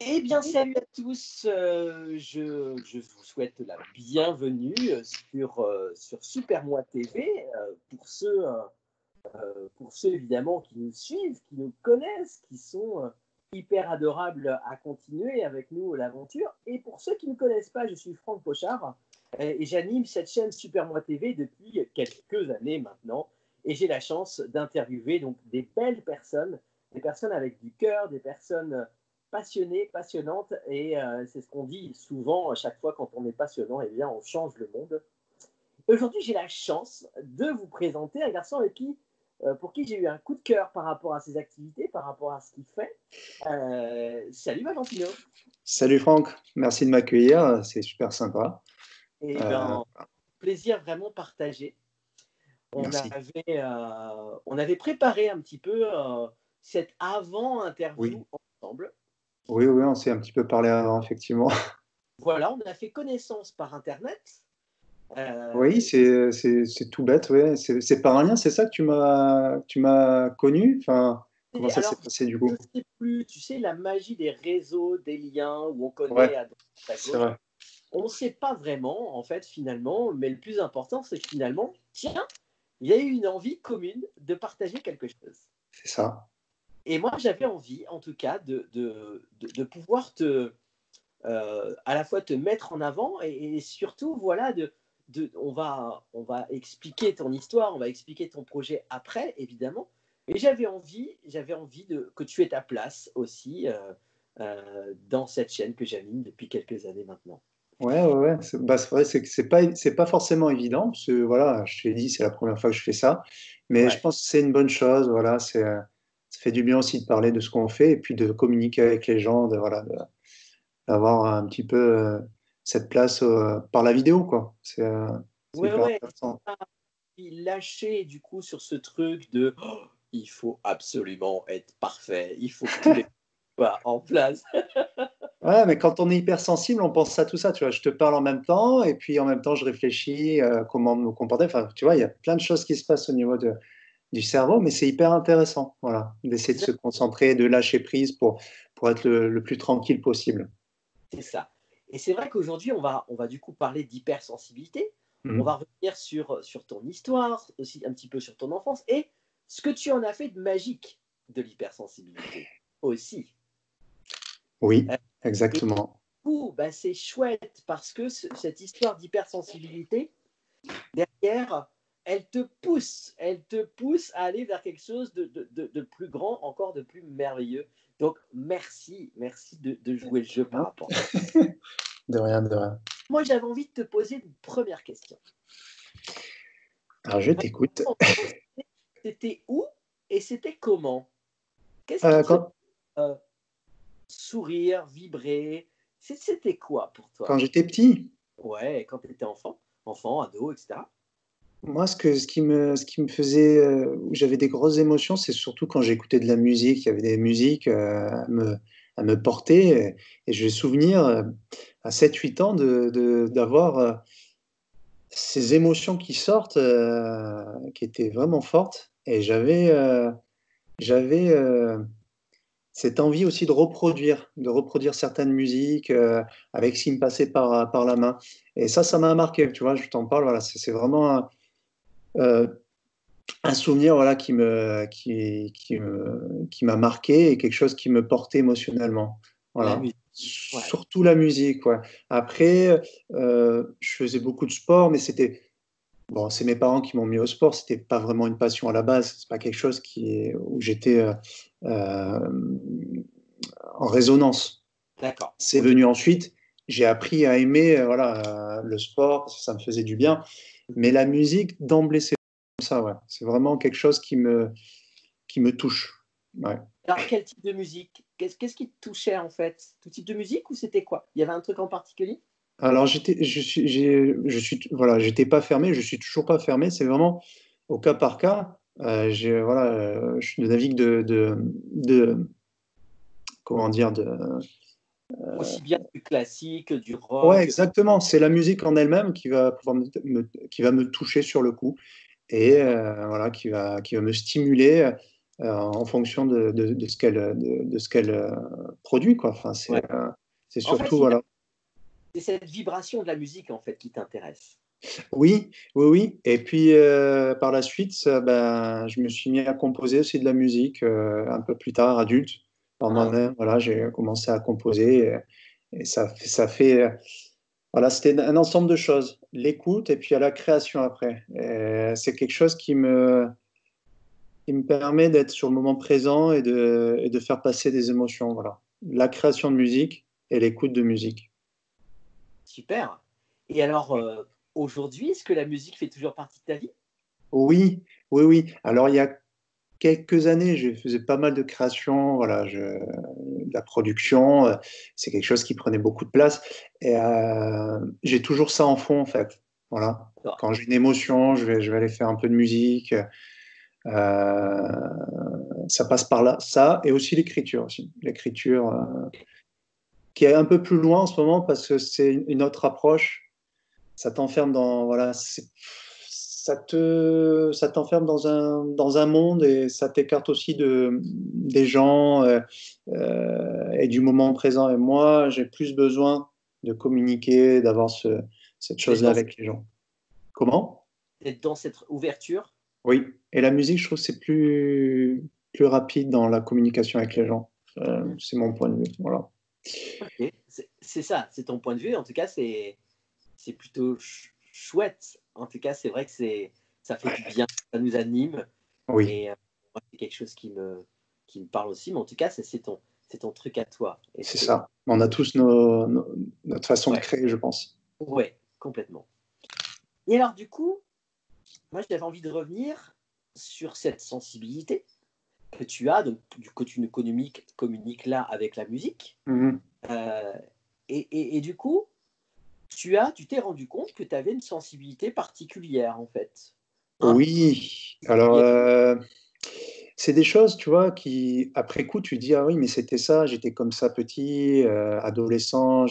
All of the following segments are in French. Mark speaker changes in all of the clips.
Speaker 1: Eh bien, salut à tous. Je vous souhaite la bienvenue sur Super Moi TV. Pour ceux évidemment qui nous suivent, qui nous connaissent, qui sont hyper adorables à continuer avec nous l'aventure. Et pour ceux qui ne me connaissent pas, je suis Franck Pochard et j'anime cette chaîne Super Moi TV depuis quelques années maintenant. Et j'ai la chance d'interviewer donc des belles personnes, des personnes avec du cœur, des personnes passionnées, passionnantes. Et c'est ce qu'on dit souvent à chaque fois quand on est passionnant, eh bien on change le monde. Aujourd'hui, j'ai la chance de vous présenter un garçon pour qui j'ai eu un coup de cœur par rapport à ses activités, par rapport à ce qu'il fait. Salut Valentino.
Speaker 2: Salut Franck, merci de m'accueillir, c'est super sympa.
Speaker 1: Eh
Speaker 2: Euh,
Speaker 1: bien, plaisir vraiment partagé.
Speaker 2: Merci.
Speaker 1: On avait préparé un petit peu cette
Speaker 2: Oui,
Speaker 1: avant-interview ensemble.
Speaker 2: oui, oui, on s'est un petit peu parlé avant, effectivement.
Speaker 1: Voilà, on a fait connaissance par Internet.
Speaker 2: Oui,
Speaker 1: Euh,
Speaker 2: c'est tout bête, ouais. C'est par un lien, c'est ça que tu m'as connu? Enfin, comment ça s'est
Speaker 1: alors,
Speaker 2: passé du
Speaker 1: je
Speaker 2: coup?
Speaker 1: ne sais plus, tu sais, la magie des réseaux, des liens où on
Speaker 2: Ouais,
Speaker 1: connaît à droite, à
Speaker 2: c'est
Speaker 1: gauche.
Speaker 2: vrai.
Speaker 1: On ne sait pas vraiment, en fait, finalement, mais le plus important, c'est que finalement, tiens, il y a eu une envie commune de partager quelque chose.
Speaker 2: C'est ça.
Speaker 1: Et moi, j'avais envie, en tout cas, de pouvoir à la fois te mettre en avant et surtout, voilà, on va expliquer ton histoire, on va expliquer ton projet après, évidemment. Mais j'avais envie que tu aies ta place aussi dans cette chaîne que j'anime depuis quelques années maintenant.
Speaker 2: Ouais, ouais, ouais. C'est vrai, c'est que c'est pas forcément évident, parce que voilà, je t'ai dit, c'est la première fois que je fais ça, mais je
Speaker 1: Ouais,
Speaker 2: pense que c'est une bonne chose, voilà, ça fait du bien aussi de parler de ce qu'on fait et puis de communiquer avec les gens, voilà, d'avoir un petit peu cette place par la vidéo, quoi. C'est
Speaker 1: ouais,
Speaker 2: hyper
Speaker 1: ouais.
Speaker 2: intéressant.
Speaker 1: Lâcher du coup sur ce truc de oh, il faut absolument être parfait, il faut que tous les soient en place.
Speaker 2: Ouais, mais quand on est hypersensible, on pense à tout ça, tu vois. Je te parle en même temps, et puis en même temps, je réfléchis comment me comporter. Enfin, tu vois, il y a plein de choses qui se passent au niveau du cerveau, mais c'est hyper intéressant, voilà, d'essayer de se concentrer, de lâcher prise pour être le plus tranquille possible.
Speaker 1: C'est ça. Et c'est vrai qu'aujourd'hui, on va du coup parler d'hypersensibilité. On
Speaker 2: Mhm.
Speaker 1: va revenir sur ton histoire, aussi un petit peu sur ton enfance et ce que tu en as fait de magique de l'hypersensibilité aussi.
Speaker 2: Oui,
Speaker 1: Et du
Speaker 2: exactement.
Speaker 1: coup, bah, c'est chouette parce que cette histoire d'hypersensibilité, derrière, elle te pousse à aller vers quelque chose de plus grand, encore de plus merveilleux. Donc, merci de jouer le jeu par
Speaker 2: Non.
Speaker 1: rapport à ça.
Speaker 2: De rien, de rien.
Speaker 1: Moi, j'avais envie de te poser une première question.
Speaker 2: Alors, je t'écoute.
Speaker 1: C'était où et c'était comment? Qu'est-ce qui te faisait
Speaker 2: Quand,
Speaker 1: euh, sourire, vibrer? C'était quoi pour
Speaker 2: quand
Speaker 1: toi?
Speaker 2: j'étais petit,
Speaker 1: Ouais, quand tu étais enfant, ado, etc.
Speaker 2: moi, ce qui me faisait, où j'avais des grosses émotions, c'est surtout quand j'écoutais de la musique. Il y avait des musiques à me porter. Et je vais souvenir, à 7 8 ans, d'avoir ces émotions qui sortent, qui étaient vraiment fortes. Et j'avais cette envie aussi de reproduire certaines musiques avec ce qui me passait par la main. Et ça m'a marqué, tu vois, je t'en parle, voilà, c'est vraiment euh, un souvenir, voilà, qui m'a marqué et quelque chose qui me portait émotionnellement.
Speaker 1: La
Speaker 2: Voilà.
Speaker 1: musique. Ouais.
Speaker 2: Surtout la musique, ouais. Après, je faisais beaucoup de sport, mais bon, c'est mes parents qui m'ont mis au sport. C'était pas vraiment une passion à la base. C'est pas quelque chose où j'étais euh, en résonance.
Speaker 1: D'accord.
Speaker 2: C'est
Speaker 1: Ok.
Speaker 2: venu ensuite. J'ai appris à aimer, voilà, le sport parce que ça me faisait du bien. Mais la musique, d'emblée, c'est comme ça, ouais. C'est vraiment quelque chose qui me touche. Ouais.
Speaker 1: Alors, quel type de musique? Qu'est-ce qui te touchait en fait? Tout type de musique ou c'était quoi? Il y avait un truc en particulier?
Speaker 2: Alors, voilà, j'étais pas fermé, je suis toujours pas fermé. C'est vraiment au cas par cas. Voilà, je navigue comment dire,
Speaker 1: Aussi bien du classique, du
Speaker 2: ouais,
Speaker 1: rock.
Speaker 2: exactement. C'est la musique en elle-même qui va pouvoir qui va me toucher sur le coup et
Speaker 1: D'accord.
Speaker 2: voilà, qui va me stimuler en fonction de ce qu'elle produit, quoi. Enfin,
Speaker 1: Ouais.
Speaker 2: c'est
Speaker 1: En fait,
Speaker 2: surtout, voilà.
Speaker 1: c'est cette vibration de la musique, en fait, qui t'intéresse.
Speaker 2: Oui, oui, oui. Et puis, par la suite, ben, je me suis mis à composer aussi de la musique un peu plus tard, adulte. Par
Speaker 1: Ah,
Speaker 2: moi-même, voilà, j'ai commencé à composer et voilà, c'était un ensemble de choses. L'écoute et puis à la création après. Et c'est quelque chose qui me permet d'être sur le moment présent et de faire passer des émotions. Voilà. La création de musique et l'écoute de musique.
Speaker 1: super. Et alors, aujourd'hui, est-ce que la musique fait toujours partie de ta vie?
Speaker 2: Oui, oui, oui. Alors, il y a quelques années, je faisais pas mal de création, voilà, de la production, c'est quelque chose qui prenait beaucoup de place. Et j'ai toujours ça en fond, en fait. Voilà.
Speaker 1: D'accord.
Speaker 2: Quand j'ai une émotion, je vais aller faire un peu de musique. Ça passe par là, ça, et aussi l'écriture aussi. L'écriture qui est un peu plus loin en ce moment parce que c'est une autre approche. Ça t'enferme dans, voilà, ça t'enferme dans un monde et ça t'écarte aussi des gens et du moment présent. Et moi, j'ai plus besoin de communiquer, d'avoir cette
Speaker 1: D'être
Speaker 2: chose-là
Speaker 1: dans,
Speaker 2: avec les gens. Comment?
Speaker 1: d'être dans cette ouverture.
Speaker 2: Oui. Et la musique, je trouve que c'est plus rapide dans la communication avec les gens. C'est mon point de vue. Voilà.
Speaker 1: Ok. C'est ça, c'est ton point de vue. En tout cas, c'est plutôt chouette. En tout cas, c'est vrai que ça fait du bien, ça nous anime.
Speaker 2: Oui,
Speaker 1: Et moi, c'est quelque chose qui me parle aussi. Mais en tout cas, c'est ton truc à toi. Et
Speaker 2: c'est
Speaker 1: c'est,
Speaker 2: ça. On a tous notre façon de
Speaker 1: ouais,
Speaker 2: créer, je pense.
Speaker 1: ouais, complètement. Et alors, du coup, moi, j'avais envie de revenir sur cette sensibilité que tu as, donc, que tu nous communiques là avec la musique.
Speaker 2: Mhm.
Speaker 1: Euh, et du coup, tu t'es rendu compte que tu avais une sensibilité particulière, en fait. Hein.
Speaker 2: Oui. Alors,
Speaker 1: Et-
Speaker 2: c'est des choses, tu vois, qui, après coup, tu dis, ah oui, mais c'était ça, j'étais comme ça petit, adolescent.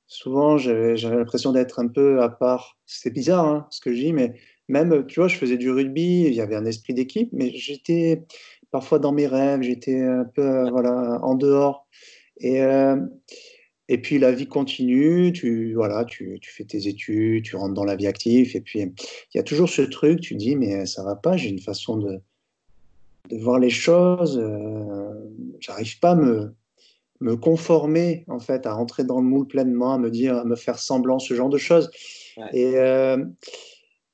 Speaker 2: Souvent, j'avais l'impression d'être un peu à part. C'est bizarre, hein, ce que je dis, mais même, tu vois, je faisais du rugby, il y avait un esprit d'équipe, mais j'étais parfois dans mes rêves, j'étais un peu, voilà, en dehors. Et, euh, et puis la vie continue, voilà, tu fais tes études, tu rentres dans la vie active, et puis il y a toujours ce truc, tu dis, mais ça va pas, j'ai une façon de voir les choses, j'arrive pas à me conformer en fait, à rentrer dans le moule pleinement, à me dire, à me faire semblant, ce genre de choses.
Speaker 1: ouais,
Speaker 2: Et, euh,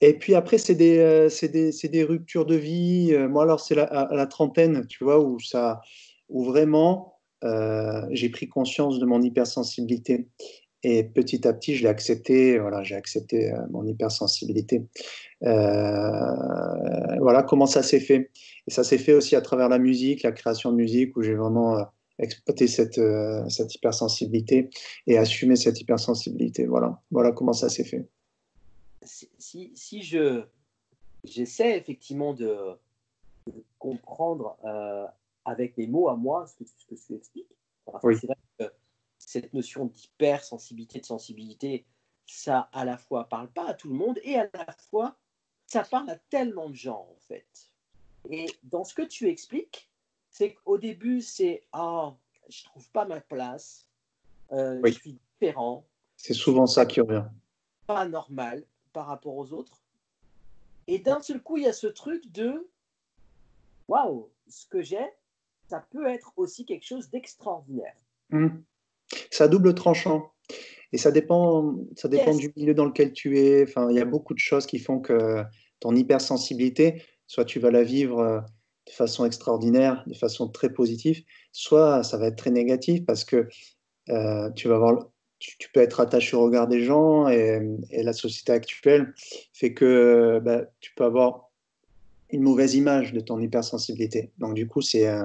Speaker 2: et puis après, c'est des ruptures de vie. Moi, alors, c'est à la trentaine, tu vois, où vraiment j'ai pris conscience de mon hypersensibilité. Et petit à petit, je l'ai accepté. Voilà, j'ai accepté mon hypersensibilité. Voilà comment ça s'est fait. Et ça s'est fait aussi à travers la musique, la création de musique, où j'ai vraiment exploité cette hypersensibilité et assumé cette hypersensibilité. Voilà, voilà comment ça s'est fait.
Speaker 1: si j'essaie effectivement de comprendre avec mes mots à moi ce que tu expliques, parce que
Speaker 2: Oui,
Speaker 1: c'est vrai que cette notion d'hypersensibilité, de sensibilité, ça à la fois parle pas à tout le monde et à la fois ça parle à tellement de gens en fait. Et dans ce que tu expliques, c'est qu'au début c'est ah je trouve pas ma place, je
Speaker 2: oui,
Speaker 1: suis différent,
Speaker 2: c'est
Speaker 1: je suis
Speaker 2: souvent ça qui revient.
Speaker 1: pas normal par rapport aux autres. Et d'un seul coup, il y a ce truc de waouh, ce que j'ai, ça peut être aussi quelque chose d'extraordinaire.
Speaker 2: Hmm. C'est à double tranchant. Et ça dépend
Speaker 1: Yes,
Speaker 2: du milieu dans lequel tu es. Enfin, il y a beaucoup de choses qui font que ton hypersensibilité, soit tu vas la vivre de façon extraordinaire, de façon très positive, soit ça va être très négatif parce que tu vas avoir, tu peux être attaché au regard des gens et la société actuelle fait que bah, tu peux avoir une mauvaise image de ton hypersensibilité. Donc du coup, ça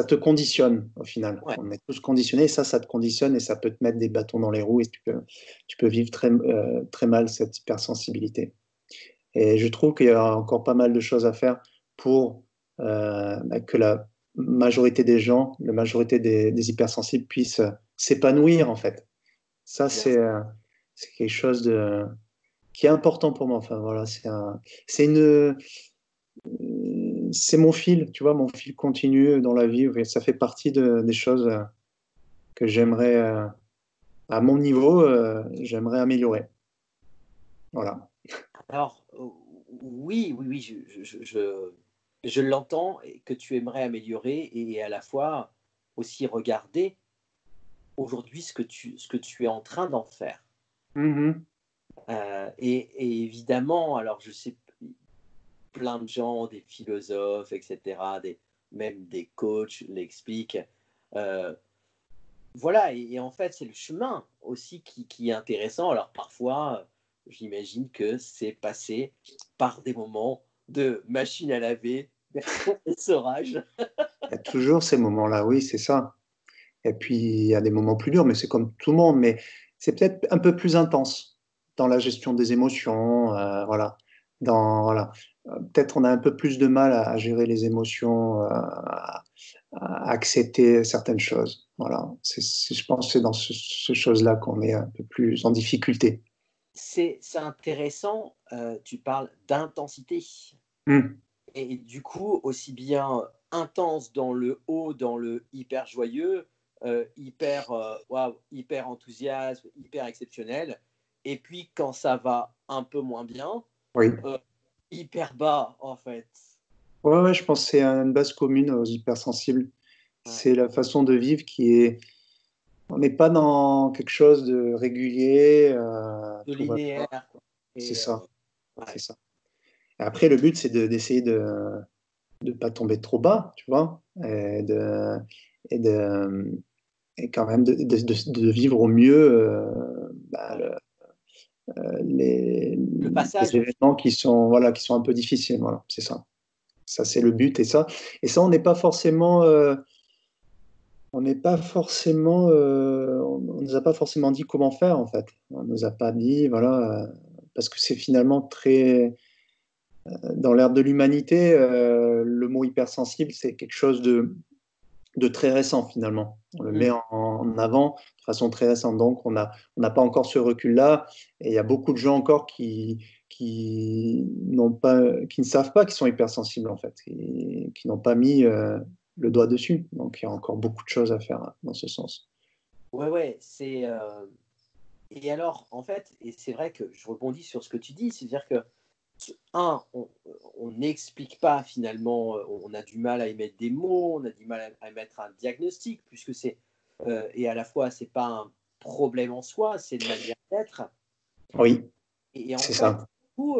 Speaker 2: te conditionne au final.
Speaker 1: ouais,
Speaker 2: On est tous conditionnés, ça te conditionne et ça peut te mettre des bâtons dans les roues et tu peux vivre très mal cette hypersensibilité. Et je trouve qu'il y a encore pas mal de choses à faire pour que la majorité des gens, la majorité des hypersensibles puissent s'épanouir en fait. Ça,
Speaker 1: bien sûr.
Speaker 2: c'est quelque chose qui est important pour moi. Enfin, voilà, c'est une, c'est mon fil, tu vois, mon fil continu dans la vie. Et ça fait partie des choses que j'aimerais, à mon niveau, j'aimerais améliorer. Voilà.
Speaker 1: Alors, oui, oui, oui, je l'entends et que tu aimerais améliorer et à la fois aussi regarder aujourd'hui ce que tu es en train d'en faire.
Speaker 2: Mhm.
Speaker 1: Et évidemment, alors je sais, plein de gens, des philosophes, etc., même des coachs l'expliquent. Euh, voilà, et en fait, c'est le chemin aussi qui est intéressant. Alors parfois, j'imagine que c'est passé par des moments de machine à laver, essorage.
Speaker 2: Il y a toujours ces moments-là, oui, c'est ça. Et puis, il y a des moments plus durs, mais c'est comme tout le monde, mais c'est peut-être un peu plus intense dans la gestion des émotions, voilà. Voilà. Peut-être on a un peu plus de mal à gérer les émotions, à accepter certaines choses. Voilà. Je pense que c'est dans ce chose-là qu'on est un peu plus en difficulté.
Speaker 1: C'est intéressant, tu parles d'intensité.
Speaker 2: Mm.
Speaker 1: Et du coup, aussi bien intense dans le haut, dans le hyper joyeux, hyper, waouh, hyper enthousiasme, hyper exceptionnel. Et puis quand ça va un peu moins bien,
Speaker 2: Oui.
Speaker 1: euh, hyper bas en fait.
Speaker 2: Ouais, ouais, je pense que c'est une base commune aux hypersensibles.
Speaker 1: Ouais.
Speaker 2: C'est la façon de vivre qui est. On n'est pas dans quelque chose de régulier,
Speaker 1: De
Speaker 2: tout va bien.
Speaker 1: linéaire, quoi.
Speaker 2: C'est
Speaker 1: Et
Speaker 2: ça, c'est
Speaker 1: ouais.
Speaker 2: ça. Et après, le but, c'est d'essayer de ne pas tomber trop bas, tu vois, et, de, et quand même de vivre au mieux bah,
Speaker 1: Ouais.
Speaker 2: les,
Speaker 1: Le
Speaker 2: les
Speaker 1: passage,
Speaker 2: événements qui sont, voilà, qui sont un peu difficiles. Voilà, c'est ça. Ça, c'est le but. Et ça, on n'est pas forcément. On n'est pas forcément, on nous a pas forcément dit comment faire en fait. On nous a pas dit, voilà, parce que c'est finalement très, dans l'ère de l'humanité, le mot hypersensible, c'est quelque chose de très récent finalement. On le met
Speaker 1: mm.
Speaker 2: en avant de façon très récente. Donc on n'a pas encore ce recul-là. Et il y a beaucoup de gens encore qui n'ont pas, qui ne savent pas qu'ils sont hypersensibles en fait, et qui n'ont pas mis le doigt dessus. Donc il y a encore beaucoup de choses à faire dans ce sens.
Speaker 1: Ouais, ouais, c'est. Et alors, en fait, et c'est vrai que je rebondis sur ce que tu dis, c'est-à-dire que on n'explique pas finalement, on a du mal à émettre des mots, on a du mal à émettre un diagnostic, puisque c'est, et à la fois, c'est pas un problème en soi, c'est une manière d'être.
Speaker 2: Oui,
Speaker 1: Et en
Speaker 2: c'est
Speaker 1: fait,
Speaker 2: ça.
Speaker 1: du coup,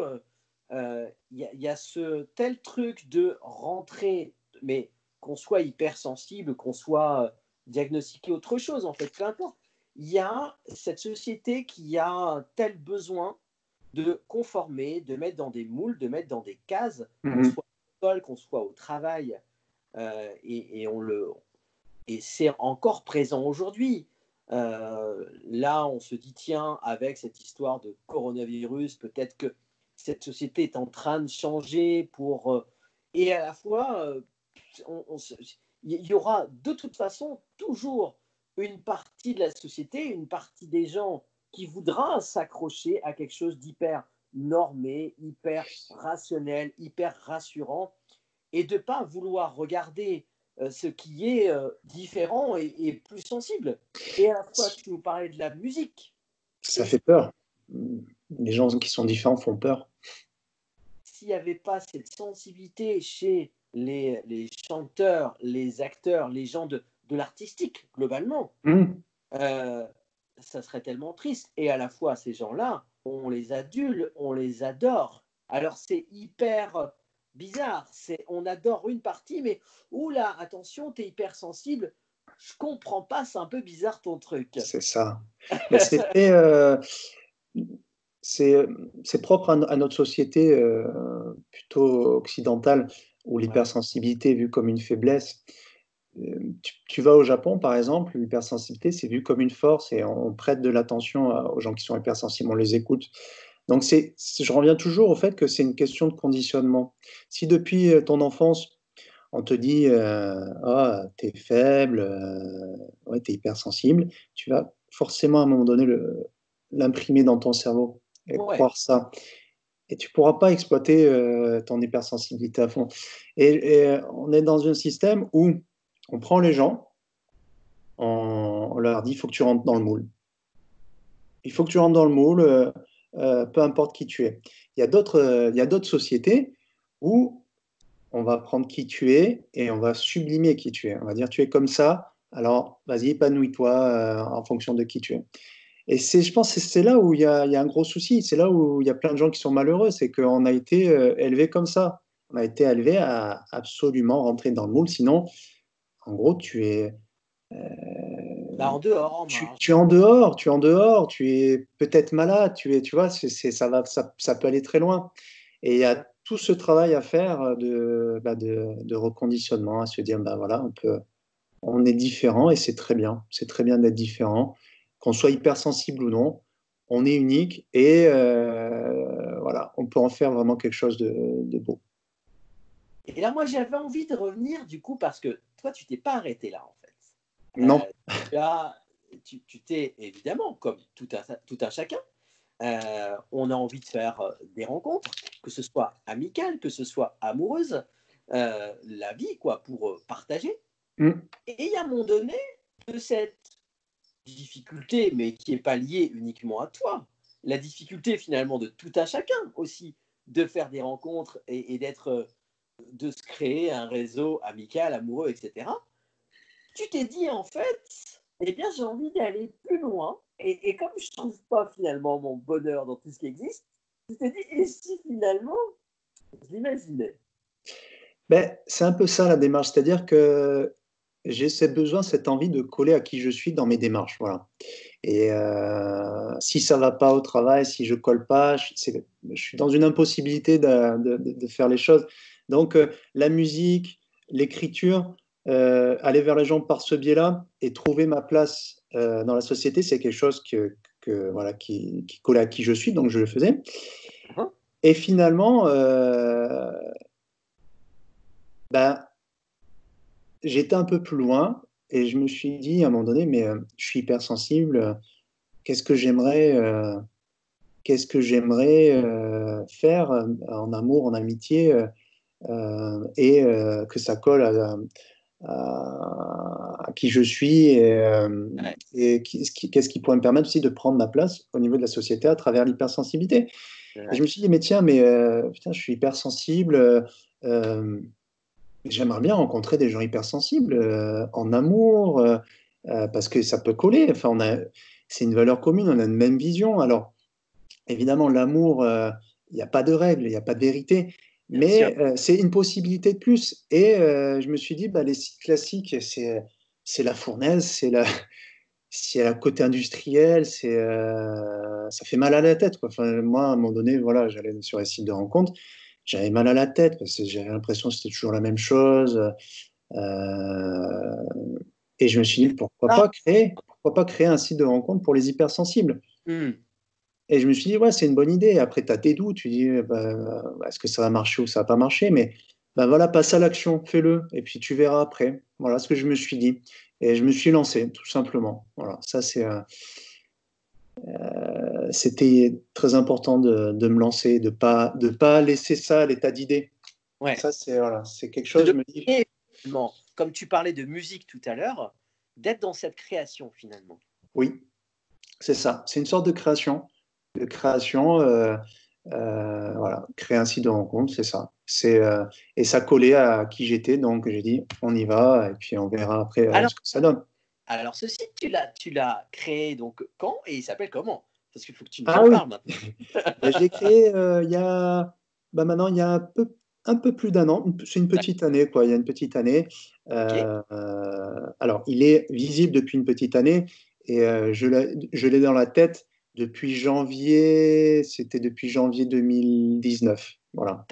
Speaker 1: y a ce tel truc de rentrer, mais qu'on soit hypersensible, qu'on soit diagnostiqué autre chose, en fait, peu importe. Il y a cette société qui a un tel besoin de conformer, de mettre dans des moules, de mettre dans des cases, qu'on
Speaker 2: Mhm.
Speaker 1: soit à l'école, qu'on soit au travail. Et c'est encore présent aujourd'hui. Là, on se dit, tiens, avec cette histoire de coronavirus, peut-être que cette société est en train de changer pour... et à la fois, il y aura de toute façon toujours une partie de la société, une partie des gens qui voudra s'accrocher à quelque chose d'hyper normé, hyper rationnel, hyper rassurant, et de ne pas vouloir regarder ce qui est différent et plus sensible. Et à la fois, tu nous parlais de la musique.
Speaker 2: Ça
Speaker 1: Et
Speaker 2: fait peur. Les gens qui sont différents font peur.
Speaker 1: s'il n'y avait pas cette sensibilité chez les chanteurs, les acteurs, les gens de l'artistique, globalement,
Speaker 2: Mhm.
Speaker 1: euh, ça serait tellement triste. Et à la fois, ces gens-là, on les adule, on les adore. Alors c'est hyper bizarre. On adore une partie, mais oula, attention, t'es hyper sensible. Je comprends pas, c'est un peu bizarre ton truc.
Speaker 2: C'est ça. Mais c'est c'est propre à notre société plutôt occidentale où
Speaker 1: Ouais,
Speaker 2: l'hypersensibilité est vue comme une faiblesse. Tu vas au Japon, par exemple, l'hypersensibilité, c'est vu comme une force et on prête de l'attention aux gens qui sont hypersensibles, on les écoute. Donc, je reviens toujours au fait que c'est une question de conditionnement. Si depuis ton enfance, on te dit ah, t'es faible, ouais, t'es hypersensible, tu vas forcément à un moment donné l'imprimer dans ton cerveau et
Speaker 1: ouais,
Speaker 2: croire ça. et tu ne pourras pas exploiter ton hypersensibilité à fond. Et on est dans un système où on prend les gens, on leur dit, il faut que tu rentres dans le moule. Il faut que tu rentres dans le moule, peu importe qui tu es. Il y a d'autres sociétés où on va prendre qui tu es et on va sublimer qui tu es. On va dire, tu es comme ça, alors vas-y, épanouis-toi en fonction de qui tu es. Et je pense que c'est là où il y a un gros souci, c'est là où il y a plein de gens qui sont malheureux, c'est qu'on a été élevé comme ça. On a été élevé à absolument rentrer dans le moule, sinon, en gros,
Speaker 1: Bah, en dehors, en
Speaker 2: tu es
Speaker 1: marge.
Speaker 2: en dehors, tu es en dehors, tu es peut-être malade, tu vois, ça peut aller très loin. Et il y a tout ce travail à faire de reconditionnement, à se dire, ben voilà, on est différent et c'est très bien d'être différent, qu'on soit hypersensible ou non, on est unique et voilà, on peut en faire vraiment quelque chose de beau.
Speaker 1: Et là, moi, j'avais envie de revenir, du coup, parce que toi, tu t'es pas arrêté là, en fait.
Speaker 2: Non.
Speaker 1: Tu as, tu t'es, évidemment, comme tout un chacun, on a envie de faire des rencontres, que ce soit amicales, que ce soit amoureuses, la vie, quoi, pour partager.
Speaker 2: Mm.
Speaker 1: Et à un moment donné, de cette difficulté, mais qui n'est pas liée uniquement à toi, la difficulté finalement de tout un chacun aussi, de faire des rencontres et d'être, de se créer un réseau amical, amoureux, etc. Tu t'es dit en fait, eh bien j'ai envie d'aller plus loin, et comme je ne trouve pas finalement mon bonheur dans tout ce qui existe, tu t'es dit, et si finalement je l'imaginais?
Speaker 2: Ben, c'est un peu ça la démarche, c'est-à-dire que j'ai ce besoin, cette envie de coller à qui je suis dans mes démarches, voilà. Et si ça va pas au travail, si je colle pas, je suis dans une impossibilité de faire les choses. Donc la musique, l'écriture, aller vers les gens par ce biais-là et trouver ma place dans la société, c'est quelque chose voilà, qui collait à qui je suis, donc je le faisais.
Speaker 1: Hein.
Speaker 2: Et finalement, ben, j'étais un peu plus loin et je me suis dit à un moment donné, mais je suis hypersensible, qu'est-ce que j'aimerais faire en amour, en amitié, et que ça colle à qui je suis
Speaker 1: Ouais.
Speaker 2: et qu'est-ce qui pourrait me permettre aussi de prendre ma place au niveau de la société à travers l'hypersensibilité. Et je
Speaker 1: Ouais.
Speaker 2: me suis dit, mais tiens, putain, je suis hypersensible, euh, j'aimerais bien rencontrer des gens hypersensibles en amour, parce que ça peut coller. Enfin, c'est une valeur commune, on a une même vision. Alors, évidemment, l'amour, il n'y a pas de règle, il n'y a pas de vérité,
Speaker 1: Bien sûr.
Speaker 2: mais c'est une possibilité de plus. Et je me suis dit, bah, les sites classiques, c'est la fournaise, c'est la côté industriel, ça fait mal à la tête, quoi. Enfin, moi, à un moment donné, voilà, j'allais sur les sites de rencontres, j'avais mal à la tête parce que j'avais l'impression que c'était toujours la même chose. Euh, et je me suis dit,
Speaker 1: Ah.
Speaker 2: pourquoi pas créer un site de rencontre pour les hypersensibles?
Speaker 1: Hmm.
Speaker 2: Et je me suis dit, ouais, c'est une bonne idée. Après, tu as tes doutes, tu dis, est-ce que ça va marcher ou ça va pas marcher? Mais ben voilà, passe à l'action, fais-le, et puis tu verras après. Voilà ce que je me suis dit. Et je me suis lancé, tout simplement. Voilà, ça, c'était très important de me lancer, de pas laisser ça à l'état d'idée.
Speaker 1: Ouais.
Speaker 2: Ça, voilà, c'est quelque
Speaker 1: De
Speaker 2: chose, je me dis,
Speaker 1: donner, finalement, comme tu parlais de musique tout à l'heure, d'être dans cette création finalement.
Speaker 2: oui, c'est ça. C'est une sorte de création. De création, voilà, créer un site de rencontre, c'est ça. Et ça collait à qui j'étais, donc j'ai dit, on y va, et puis on verra après
Speaker 1: Alors,
Speaker 2: ce que ça donne.
Speaker 1: alors ce site, tu l'as créé donc quand et il s'appelle comment? Parce qu'il faut que tu nous
Speaker 2: Ah
Speaker 1: en
Speaker 2: oui,
Speaker 1: parles maintenant.
Speaker 2: ben, je l'ai créé maintenant, il y a un peu plus d'un an. C'est une
Speaker 1: D'accord.
Speaker 2: petite année, quoi. Il y a une petite année.
Speaker 1: Ok.
Speaker 2: Alors, il est visible depuis une petite année et je l'ai dans la tête depuis janvier, c'était depuis janvier 2019. Voilà.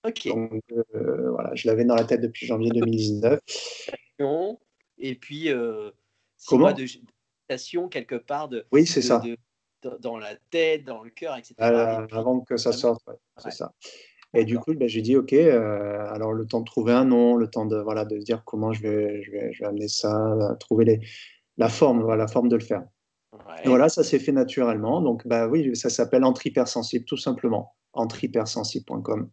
Speaker 1: Ok.
Speaker 2: Donc, voilà, je l'avais dans la tête depuis janvier 2019.
Speaker 1: Non. Et puis 6 mois
Speaker 2: Comment?
Speaker 1: de gestation quelque part
Speaker 2: Oui, c'est
Speaker 1: de,
Speaker 2: ça.
Speaker 1: de- dans la tête, dans le cœur, etc. Et puis
Speaker 2: Avant que ça
Speaker 1: vraiment,
Speaker 2: sorte, ouais, c'est
Speaker 1: ouais,
Speaker 2: ça. Et du
Speaker 1: d'accord.
Speaker 2: coup, ben, j'ai dit, OK, alors le temps de trouver un nom, le temps voilà, de se dire comment je vais amener ça, trouver la forme, voilà, la forme de le faire. Et
Speaker 1: Ouais,
Speaker 2: voilà, ça s'est fait naturellement. Donc, bah oui, ça s'appelle Entre Hypersensibles, tout simplement. Entrehypersensible.com.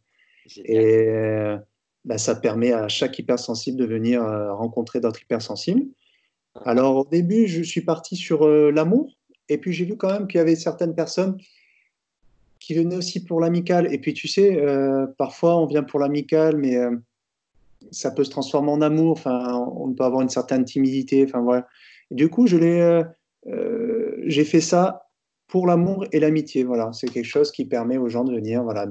Speaker 1: génial.
Speaker 2: Et bah, ça permet à chaque hypersensible de venir rencontrer d'autres hypersensibles.
Speaker 1: Mhm.
Speaker 2: Alors, au début, je suis parti sur l'amour. Et puis, j'ai vu quand même qu'il y avait certaines personnes qui venaient aussi pour l'amical. Et puis, tu sais, parfois, on vient pour l'amical, mais ça peut se transformer en amour. Enfin, on peut avoir une certaine timidité. Enfin, voilà. Et du coup, j'ai fait ça pour l'amour et l'amitié. Voilà, c'est quelque chose qui permet aux gens de venir, voilà,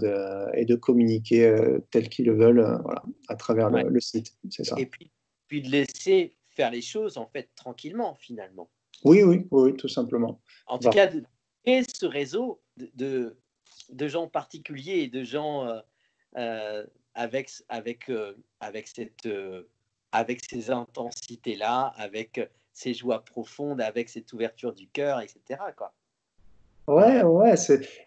Speaker 2: et de communiquer tel qu'ils le veulent, voilà, à travers
Speaker 1: Ouais.
Speaker 2: le site. C'est ça.
Speaker 1: Et puis de laisser faire les choses en fait tranquillement finalement.
Speaker 2: Oui, oui, oui, oui, tout simplement.
Speaker 1: En tout
Speaker 2: Voilà.
Speaker 1: cas, de créer ce réseau de gens particuliers et de gens avec, avec ces intensités-là, avec ces joies profondes, avec cette ouverture du cœur, etc. Quoi.
Speaker 2: Ouais, ouais,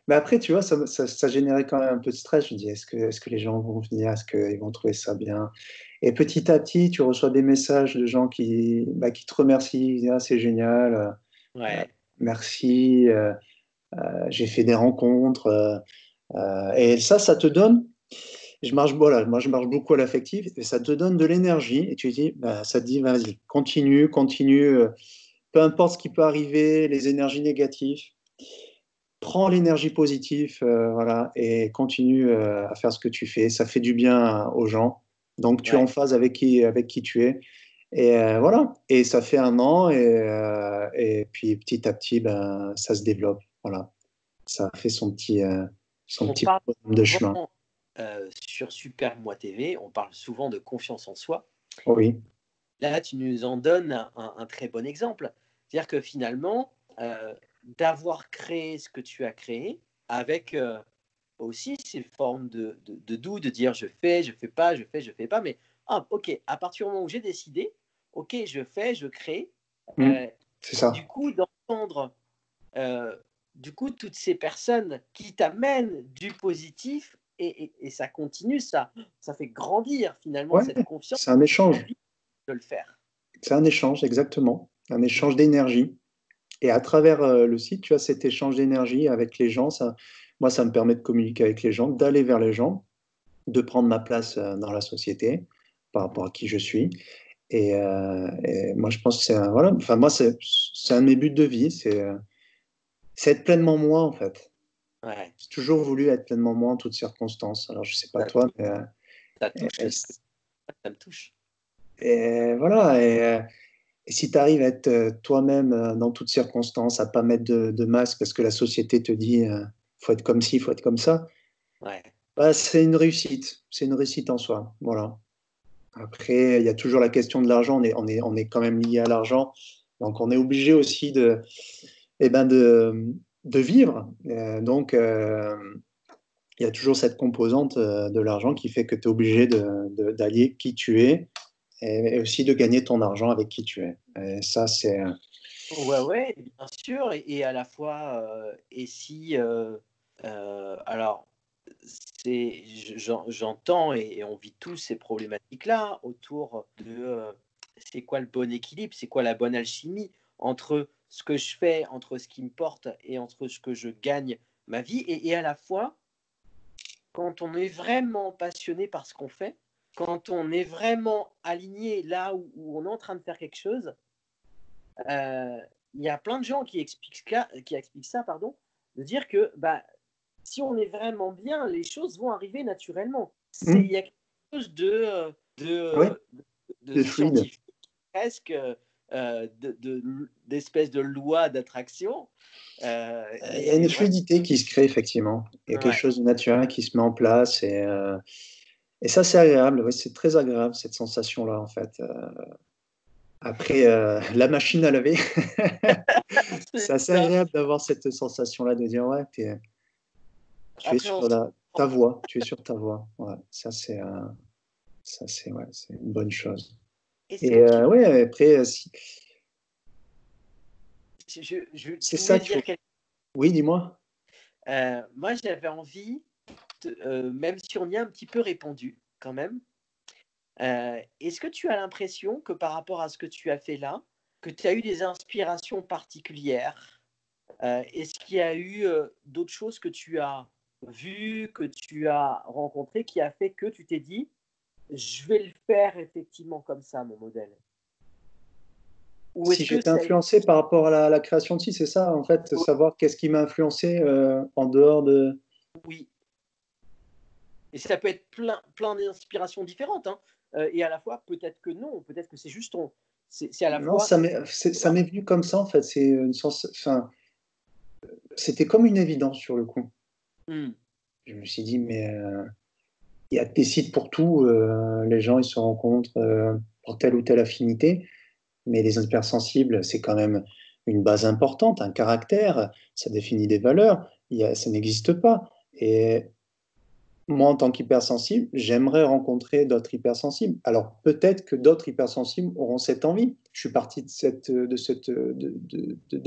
Speaker 2: mais après, tu vois, ça générait quand même un peu de stress. Je me dis, est-ce que les gens vont venir? Est-ce qu'ils vont trouver ça bien? Et petit à petit, tu reçois des messages de gens qui te remercient. Ils disent, ah, c'est génial,
Speaker 1: Ouais.
Speaker 2: merci, j'ai fait des rencontres. Et ça te donne, voilà, moi je marche beaucoup à l'affectif, et ça te donne de l'énergie. Et tu dis, bah, ça te dit, vas-y, continue, continue, peu importe ce qui peut arriver, les énergies négatives. Prends l'énergie positive, voilà, et continue à faire ce que tu fais. Ça fait du bien aux gens. Donc, tu es en
Speaker 1: Ouais.
Speaker 2: phase avec qui tu es. Et voilà. Et ça fait 1 an. Et puis, petit à petit, ben, ça se développe. Voilà. Ça fait son
Speaker 1: On
Speaker 2: petit
Speaker 1: parle
Speaker 2: bonhomme de chemin.
Speaker 1: souvent sur Super Moi TV, on parle souvent de confiance en soi.
Speaker 2: Oui.
Speaker 1: Là, tu nous en donnes un très bon exemple. C'est-à-dire que finalement, d'avoir créé ce que tu as créé, avec aussi ces formes de doute, de dire je fais pas, je fais pas, mais ok, à partir du moment où j'ai décidé, ok, je fais, je crée,
Speaker 2: Mm.
Speaker 1: euh,
Speaker 2: C'est
Speaker 1: du
Speaker 2: ça.
Speaker 1: coup, d'entendre du coup toutes ces personnes qui t'amènent du positif et ça continue, ça fait grandir finalement
Speaker 2: Ouais,
Speaker 1: cette confiance,
Speaker 2: c'est un échange.
Speaker 1: envie de le faire.
Speaker 2: C'est un échange, exactement. Un échange d'énergie. Et à travers le site, tu as cet échange d'énergie avec les gens. Moi, ça me permet de communiquer avec les gens, d'aller vers les gens, de prendre ma place dans la société par rapport à qui je suis. Et moi, je pense que voilà, enfin, moi, c'est un de mes buts de vie, c'est être pleinement moi, en fait.
Speaker 1: Ouais,
Speaker 2: J'ai toujours voulu être pleinement moi en toutes circonstances. Alors, je sais pas
Speaker 1: ça,
Speaker 2: toi, mais
Speaker 1: ça
Speaker 2: et,
Speaker 1: touche ce que ça me touche.
Speaker 2: voilà. Et si tu arrives à être toi-même dans toutes circonstances, à pas mettre de masque parce que la société te dit faut être comme ci, faut être comme ça,
Speaker 1: Ouais.
Speaker 2: bah, c'est une réussite. C'est une réussite en soi. Voilà. Après, il y a toujours la question de l'argent. On est quand même lié à l'argent. Donc, on est obligé aussi de vivre. Donc, il y a toujours cette composante de l'argent qui fait que tu es obligé d'allier qui tu es et aussi de gagner ton argent avec qui tu es. Et ça, c'est.
Speaker 1: Ouais, ouais, bien sûr, et à la fois, et si, alors, j'entends et on vit tous ces problématiques-là autour de c'est quoi le bon équilibre, c'est quoi la bonne alchimie entre ce que je fais, entre ce qui me porte et entre ce que je gagne ma vie, et à la fois, quand on est vraiment passionné par ce qu'on fait, quand on est vraiment aligné là où on est en train de faire quelque chose, euh, il y a plein de gens qui expliquent ça, pardon, de dire que bah, si on est vraiment bien, les choses vont arriver naturellement. Il
Speaker 2: Hmm,
Speaker 1: y a quelque chose
Speaker 2: oui,
Speaker 1: de
Speaker 2: de fluide.
Speaker 1: scientifique, presque, d'espèce de loi d'attraction.
Speaker 2: Il y a une
Speaker 1: Et ouais,
Speaker 2: fluidité qui se crée, effectivement. Il y a quelque
Speaker 1: ouais.
Speaker 2: chose de naturel qui se met en place. Et ça, c'est agréable. Oui, c'est très agréable, cette sensation-là, en fait. Après, la machine à laver,
Speaker 1: C'est
Speaker 2: c'est assez
Speaker 1: ça.
Speaker 2: agréable d'avoir cette sensation-là de dire, ouais, tu es
Speaker 1: Après, on
Speaker 2: sur
Speaker 1: se...
Speaker 2: ta voie. Tu es sur ta voie. Ouais, ouais, c'est une bonne chose.
Speaker 1: Est-ce
Speaker 2: Et
Speaker 1: que tu...
Speaker 2: ouais, après, c'est
Speaker 1: Tu
Speaker 2: ça
Speaker 1: voulais
Speaker 2: qu'il
Speaker 1: dire
Speaker 2: faut.
Speaker 1: quelque
Speaker 2: Oui, dis-moi.
Speaker 1: chose. Moi, j'avais envie, même si on y a un petit peu répondu quand même, est-ce que tu as l'impression que par rapport à ce que tu as fait là, que tu as eu des inspirations particulières Est-ce qu'il y a eu d'autres choses que tu as vues, que tu as rencontrées, qui a fait que tu t'es dit, je vais le faire effectivement comme ça, mon modèle? Ou
Speaker 2: Si
Speaker 1: est-ce que
Speaker 2: j'étais
Speaker 1: ça a été...
Speaker 2: influencé par rapport à la création de site, c'est ça, en fait, savoir qu'est-ce qui m'a influencé en dehors de...
Speaker 1: Oui. Et ça peut être plein d'inspirations différentes, hein. Et à la fois, peut-être que non, peut-être que c'est juste c'est à la
Speaker 2: Non,
Speaker 1: fois.
Speaker 2: ça m'est venu comme ça, en fait. C'est une sens... enfin, c'était comme une évidence sur le coup.
Speaker 1: Hmm.
Speaker 2: Je me suis dit, mais il y a des sites pour tout. Les gens, ils se rencontrent pour telle ou telle affinité. Mais les hypersensibles, c'est quand même une base importante, un caractère. Ça définit des valeurs. Ça n'existe pas. Et moi, en tant qu'hypersensible, j'aimerais rencontrer d'autres hypersensibles. Alors, peut-être que d'autres hypersensibles auront cette envie. Je suis parti de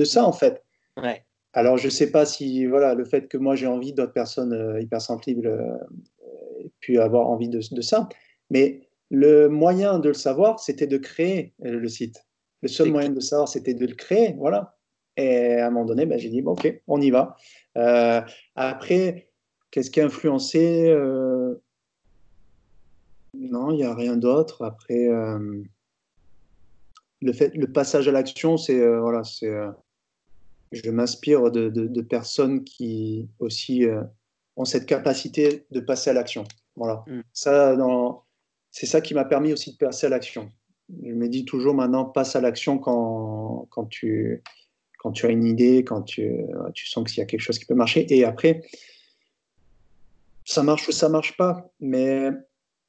Speaker 2: ça, en fait.
Speaker 1: Ouais.
Speaker 2: Alors, je ne sais pas si voilà, le fait que moi j'ai envie, d'autres personnes hypersensibles aient pu avoir envie de ça. Mais le moyen de le savoir, c'était de créer le site. Le seul
Speaker 1: C'est
Speaker 2: moyen
Speaker 1: clair.
Speaker 2: de le savoir, c'était de le créer. Voilà. Et à un moment donné, ben, j'ai dit, bon, OK, on y va. Euh, Après, qu'est-ce qui a influencé non, il n'y a rien d'autre. Après, le passage à l'action, c'est voilà, c'est je m'inspire de personnes qui aussi ont cette capacité de passer à l'action. Voilà.
Speaker 1: Hmm.
Speaker 2: Ça, c'est ça qui m'a permis aussi de passer à l'action. Je me dis toujours maintenant, passe à l'action quand tu as une idée, quand tu sens qu'il y a quelque chose qui peut marcher. Et après, ça marche ou ça marche pas. Mais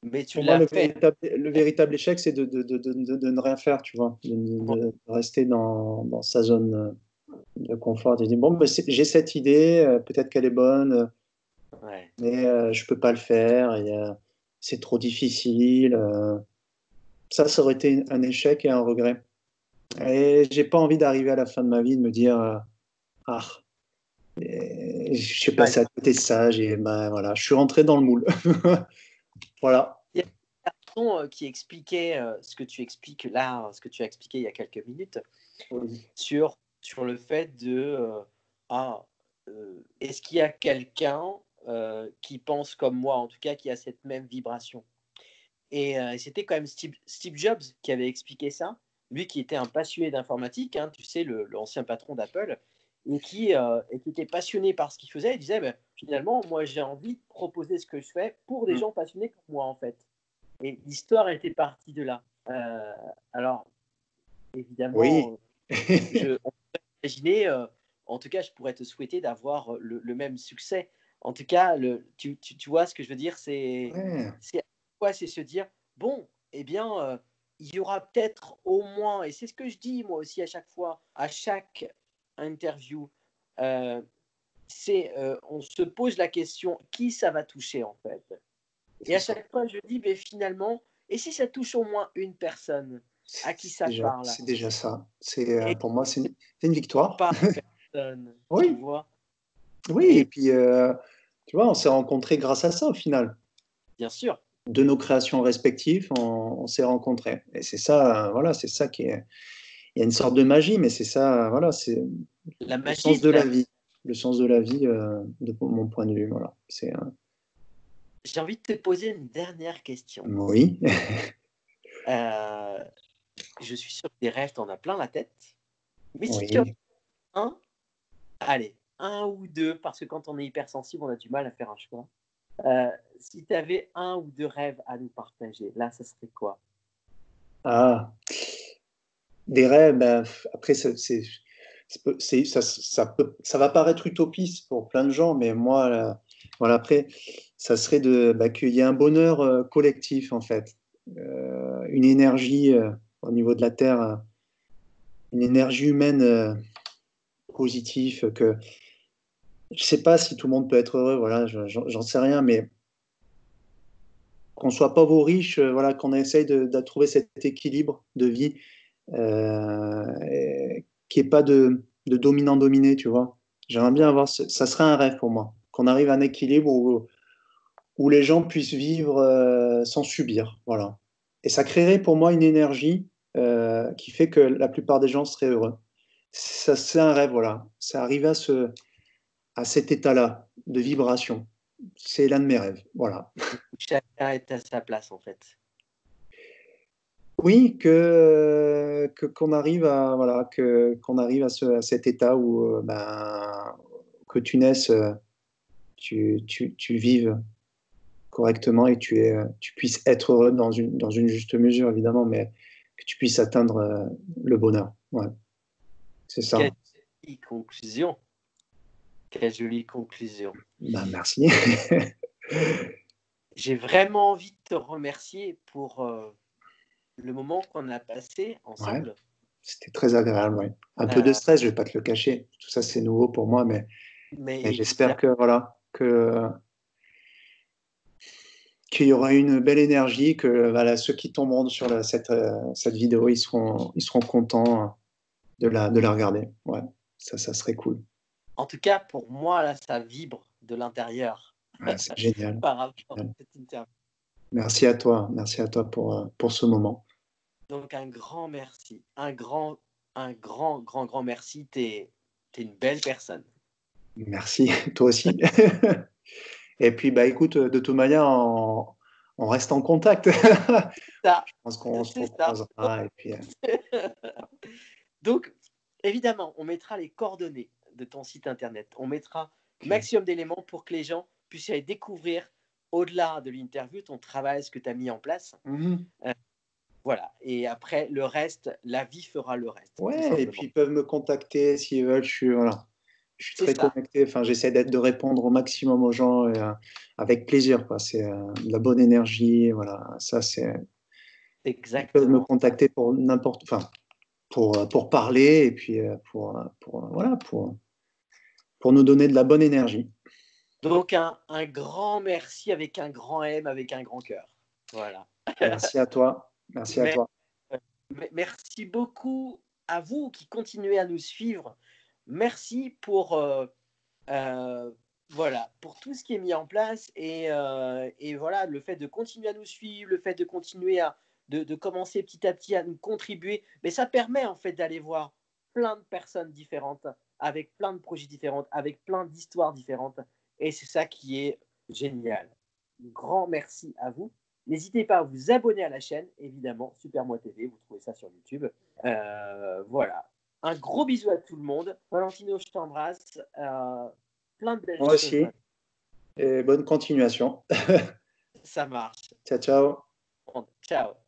Speaker 1: Mais tu
Speaker 2: pour moi,
Speaker 1: l'as fait.
Speaker 2: le véritable échec, c'est de ne rien faire, tu vois, de rester dans sa zone de confort. De dire, bon, ben, j'ai cette idée, peut-être qu'elle est bonne,
Speaker 1: Ouais.
Speaker 2: mais je peux pas le faire, c'est trop difficile. Ça aurait été un échec et un regret. Et j'ai pas envie d'arriver à la fin de ma vie de me dire, ah, je suis
Speaker 1: Ouais.
Speaker 2: passé à côté de ça, ben, voilà, je suis rentré dans le moule. Voilà.
Speaker 1: Il y a un garçon qui expliquait ce que tu expliques là, ce que tu as expliqué il y a quelques minutes, sur le fait de est-ce qu'il y a quelqu'un qui pense comme moi, en tout cas qui a cette même vibration. Et c'était quand même Steve Jobs qui avait expliqué ça, lui qui était un passionné d'informatique, hein, tu sais, l'ancien patron d'Apple, et qui était passionné par ce qu'il faisait. Il disait, ben, finalement, moi j'ai envie de proposer ce que je fais pour des
Speaker 2: Mm.
Speaker 1: gens passionnés comme moi, en fait. Et l'histoire était partie de là. Alors,
Speaker 2: Oui.
Speaker 1: évidemment, on peut imaginer, en tout cas, je pourrais te souhaiter d'avoir le même succès. En tout cas, tu vois ce que je veux dire,
Speaker 2: Ouais.
Speaker 1: c'est se dire, bon, eh bien, il y aura peut-être au moins, et c'est ce que je dis moi aussi à chaque fois, à chaque interview, on se pose la question, qui ça va toucher en fait? Et
Speaker 2: C'est
Speaker 1: à
Speaker 2: ça.
Speaker 1: chaque fois, je dis, mais finalement, et si ça touche au moins une personne à qui ça parle?
Speaker 2: C'est déjà ça.
Speaker 1: Et
Speaker 2: Pour moi, c'est une victoire.
Speaker 1: par personne, tu
Speaker 2: Oui,
Speaker 1: vois?
Speaker 2: oui. Et
Speaker 1: Et
Speaker 2: puis, tu vois, on s'est rencontrés grâce à ça au final.
Speaker 1: bien sûr,
Speaker 2: De nos créations respectives, on s'est rencontrés. Et c'est ça, voilà, c'est ça qui est. Il y a une sorte de magie, mais c'est ça, voilà, c'est
Speaker 1: la
Speaker 2: le
Speaker 1: magie
Speaker 2: sens
Speaker 1: de
Speaker 2: de
Speaker 1: la
Speaker 2: la
Speaker 1: vie.
Speaker 2: vie. Le sens de la vie, de mon point de vue, voilà. C'est
Speaker 1: J'ai envie de te poser une dernière question.
Speaker 2: oui.
Speaker 1: Euh, je suis sûr que des rêves, t'en as plein la tête. Mais si tu as
Speaker 2: Oui.
Speaker 1: un, allez, un ou deux, parce que quand on est hypersensible, on a du mal à faire un choix. Si tu avais un ou deux rêves à nous partager, là, ça serait quoi?
Speaker 2: Ah, des rêves, ben, après, ça va paraître utopiste pour plein de gens, mais moi, voilà, après, ça serait qu'il y ait un bonheur collectif, en fait. Une énergie au niveau de la Terre, une énergie humaine positive, que je sais pas si tout le monde peut être heureux, voilà, j'en sais rien, mais qu'on soit pauvre ou riche, voilà, qu'on essaye de trouver cet équilibre de vie qu'il n'y ait pas de dominant-dominé, tu vois. J'aimerais bien
Speaker 1: Ouais.
Speaker 2: avoir, ça serait un rêve pour moi, qu'on arrive à un équilibre où les gens puissent vivre sans subir, voilà. Et ça créerait pour moi une énergie qui fait que la plupart des gens seraient heureux. Ça, c'est un rêve, voilà. Ça arrive à cet état-là de vibration. C'est l'un de mes rêves, voilà.
Speaker 1: Chacun est à sa place, en fait.
Speaker 2: Oui, qu'on arrive à voilà qu'on arrive à cet état où ben, que tu naisses, tu vives correctement et tu puisses être heureux dans une juste mesure évidemment, mais que tu puisses atteindre le bonheur. Ouais, c'est ça.
Speaker 1: Quelle jolie conclusion. Quelle jolie conclusion.
Speaker 2: Ben, merci.
Speaker 1: J'ai vraiment envie de te remercier pour le moment qu'on a passé
Speaker 2: Ouais,
Speaker 1: ensemble.
Speaker 2: c'était très agréable. Ouais. Un peu de
Speaker 1: Euh,
Speaker 2: stress, je vais pas te le cacher. Tout ça, c'est nouveau pour moi,
Speaker 1: mais
Speaker 2: mais j'espère
Speaker 1: évidemment,
Speaker 2: que voilà qu'il y aura une belle énergie, que voilà, ceux qui tomberont sur cette vidéo, ils seront contents de la regarder. Ouais, ça serait cool.
Speaker 1: en tout cas, pour moi, là, ça vibre de l'intérieur
Speaker 2: Ouais, c'est génial.
Speaker 1: par rapport à
Speaker 2: Génial.
Speaker 1: cette interview.
Speaker 2: Merci à toi pour ce moment.
Speaker 1: Donc, un grand merci. Grand merci. T'es une belle personne.
Speaker 2: Merci, toi aussi. Et puis, bah, écoute, de toute manière, on reste en contact.
Speaker 1: Ça,
Speaker 2: Je pense qu'on se
Speaker 1: c'est ça.
Speaker 2: recroisera. Et puis,
Speaker 1: Donc, évidemment, on mettra les coordonnées de ton site internet. On mettra
Speaker 2: okay.
Speaker 1: maximum d'éléments pour que les gens puissent aller découvrir, au-delà de l'interview, ton travail, ce que tu as mis en place.
Speaker 2: Mhm.
Speaker 1: Voilà. Et après, le reste, la vie fera le reste, tout
Speaker 2: Ouais, et
Speaker 1: simplement.
Speaker 2: puis ils peuvent me contacter s'ils veulent. Voilà. Je suis
Speaker 1: C'est
Speaker 2: très
Speaker 1: ça.
Speaker 2: connecté. Enfin, j'essaie de répondre au maximum aux gens avec plaisir, quoi. C'est de la bonne énergie. Voilà. Ça, c'est. Ils peuvent me
Speaker 1: Exactement ça.
Speaker 2: contacter pour n'importe. Enfin, pour parler et puis voilà, pour nous donner de la bonne énergie.
Speaker 1: Donc, un grand merci avec un grand M, avec un grand cœur. Voilà.
Speaker 2: Merci à toi. Merci à
Speaker 1: Mais,
Speaker 2: toi.
Speaker 1: merci beaucoup à vous qui continuez à nous suivre. Merci pour euh, voilà, pour tout ce qui est mis en place et voilà, le fait de continuer à nous suivre, le fait de continuer de commencer petit à petit à nous contribuer, mais ça permet en fait d'aller voir plein de personnes différentes, avec plein de projets différents, avec plein d'histoires différentes, et c'est ça qui est génial. Grand merci à vous. N'hésitez pas à vous abonner à la chaîne, évidemment, Super Moi TV, vous trouvez ça sur YouTube. Voilà. Un gros bisou à tout le monde. Valentino, je t'embrasse. Plein de belles
Speaker 2: Moi
Speaker 1: choses.
Speaker 2: aussi. Et bonne continuation.
Speaker 1: Ça marche.
Speaker 2: Ciao, ciao.
Speaker 1: Ciao.